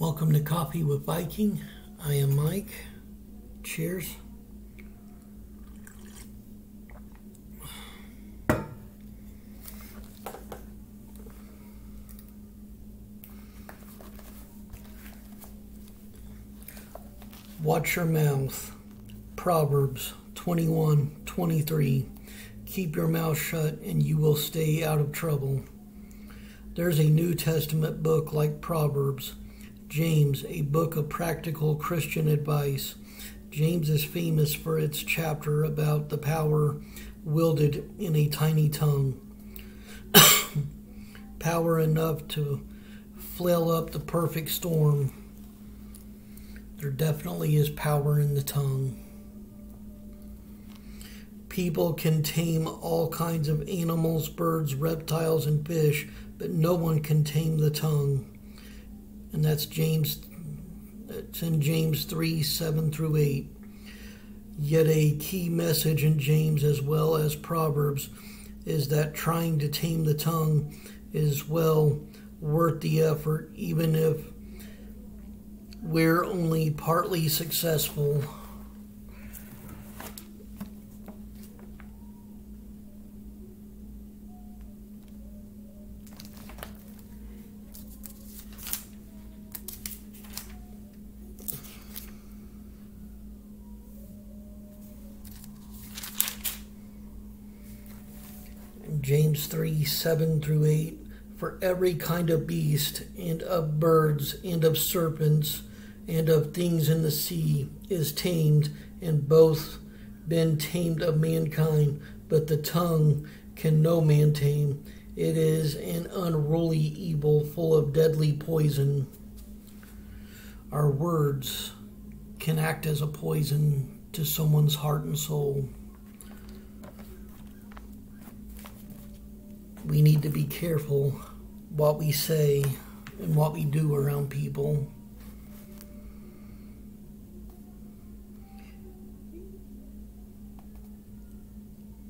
Welcome to Coffee with Viking. I am Mike. Cheers. Watch your mouth. Proverbs 21:23. Keep your mouth shut and you will stay out of trouble. There's a New Testament book like Proverbs. James, a book of practical Christian advice. James is famous for its chapter about the power wielded in a tiny tongue. Power enough to flail up the perfect storm. There definitely is power in the tongue. People can tame all kinds of animals, birds, reptiles, and fish, but no one can tame the tongue. And that's in James 3:7-8. Yet a key message in James as well as Proverbs is that trying to tame the tongue is well worth the effort, even if we're only partly successful. James 3:7-8. For every kind of beast, and of birds, and of serpents, and of things in the sea is tamed, and both been tamed of mankind, but the tongue can no man tame. It is an unruly evil full of deadly poison. Our words can act as a poison to someone's heart and soul. We need to be careful what we say and what we do around people.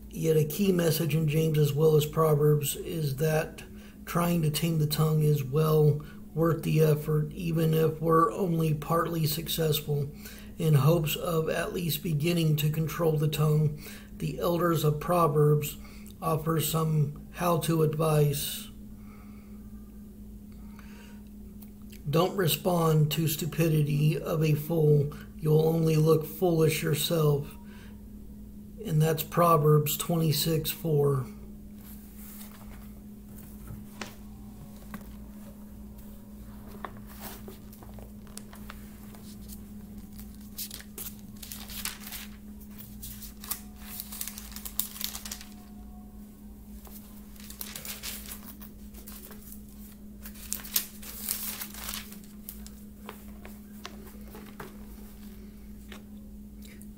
Yet a key message in James as well as Proverbs is that trying to tame the tongue is well worth the effort, even if we're only partly successful. In hopes of at least beginning to control the tongue, the elders of Proverbs offer some how-to advice. Don't respond to stupidity of a fool. You'll only look foolish yourself. And that's Proverbs 26:4.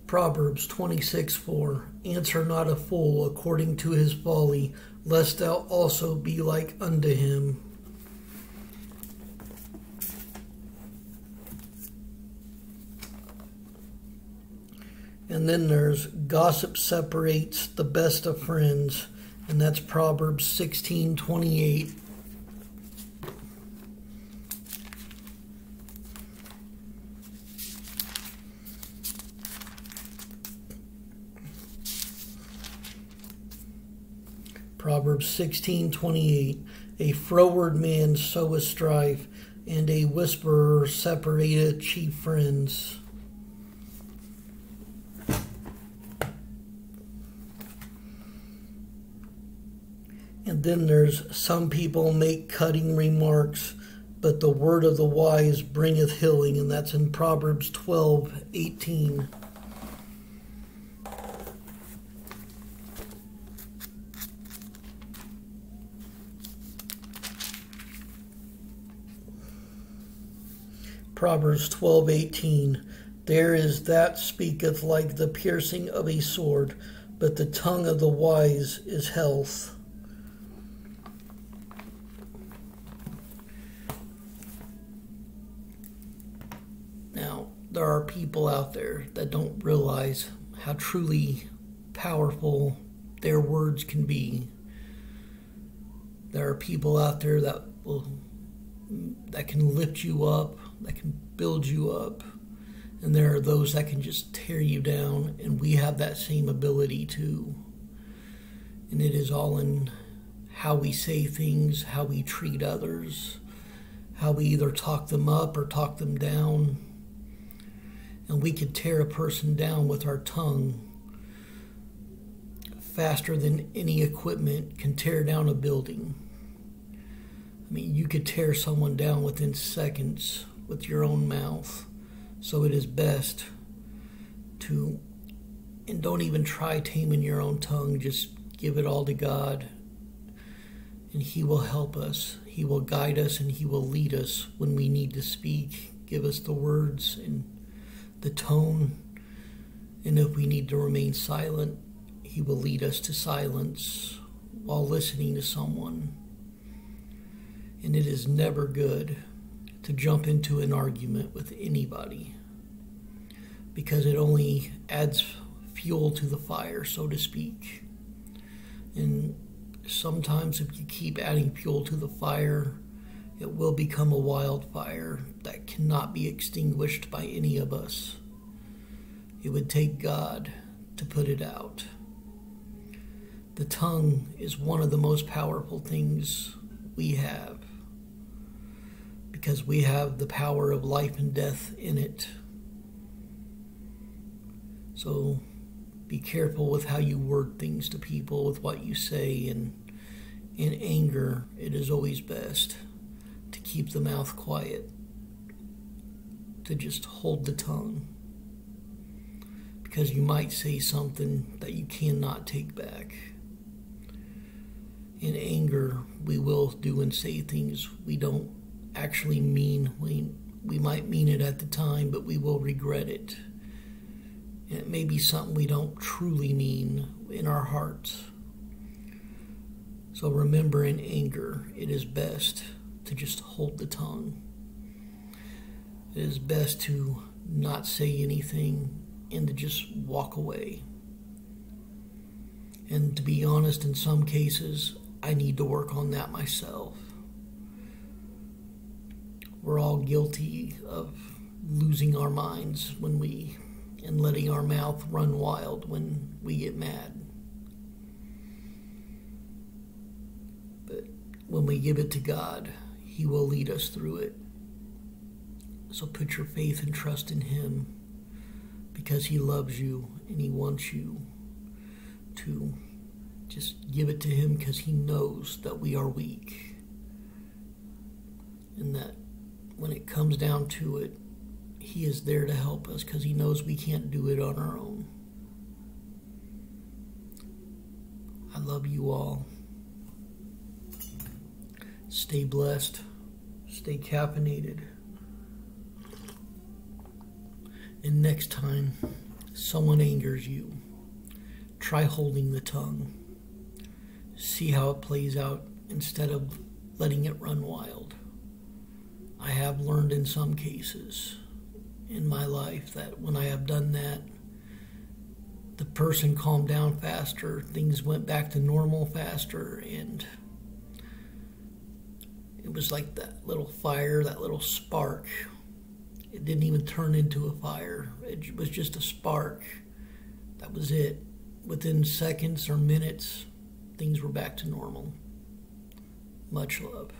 Proverbs 26:4. Answer not a fool according to his folly, lest thou also be like unto him. And then there's gossip separates the best of friends, and that's Proverbs 16:28. Proverbs 16:28. A froward man soweth strife, and a whisperer separateth chief friends. And then there's some people make cutting remarks, but the word of the wise bringeth healing, and that's in Proverbs 12:18. Proverbs 12:18. There is that speaketh like the piercing of a sword, but the tongue of the wise is health. Now, there are people out there that don't realize how truly powerful their words can be. There are people out there that will that can lift you up, that can build you up. And there are those that can just tear you down, and we have that same ability too. And it is all in how we say things, how we treat others, how we either talk them up or talk them down. And we could tear a person down with our tongue faster than any equipment can tear down a building. I mean, you could tear someone down within seconds with your own mouth. So it is best to, and don't even try taming your own tongue, just give it all to God, and He will help us. He will guide us, and He will lead us when we need to speak, give us the words and the tone, and if we need to remain silent, He will lead us to silence while listening to someone. And it is never good to jump into an argument with anybody, because it only adds fuel to the fire, so to speak. And sometimes if you keep adding fuel to the fire, it will become a wildfire that cannot be extinguished by any of us. It would take God to put it out. The tongue is one of the most powerful things we have, because we have the power of life and death in it. So be careful with how you word things to people, with what you say, and in anger, it is always best to keep the mouth quiet, to just hold the tongue, because you might say something that you cannot take back. In anger, we will do and say things we don't actually mean. We might mean it at the time, but we will regret it. And it may be something we don't truly mean in our hearts. So remember, in anger, it is best to just hold the tongue. It is best to not say anything and to just walk away. And to be honest, in some cases, I need to work on that myself. We're all guilty of losing our minds and letting our mouth run wild when we get mad. But when we give it to God, He will lead us through it. So put your faith and trust in Him, because He loves you and He wants you to just give it to Him, because He knows that we are weak, and that when it comes down to it, He is there to help us, because He knows we can't do it on our own. I love you all. Stay blessed. Stay caffeinated. And next time someone angers you, try holding the tongue. See how it plays out instead of letting it run wild. I have learned in some cases in my life that when I have done that, the person calmed down faster, things went back to normal faster, and it was like that little fire, that little spark. It didn't even turn into a fire. It was just a spark. That was it. Within seconds or minutes, things were back to normal. Much love.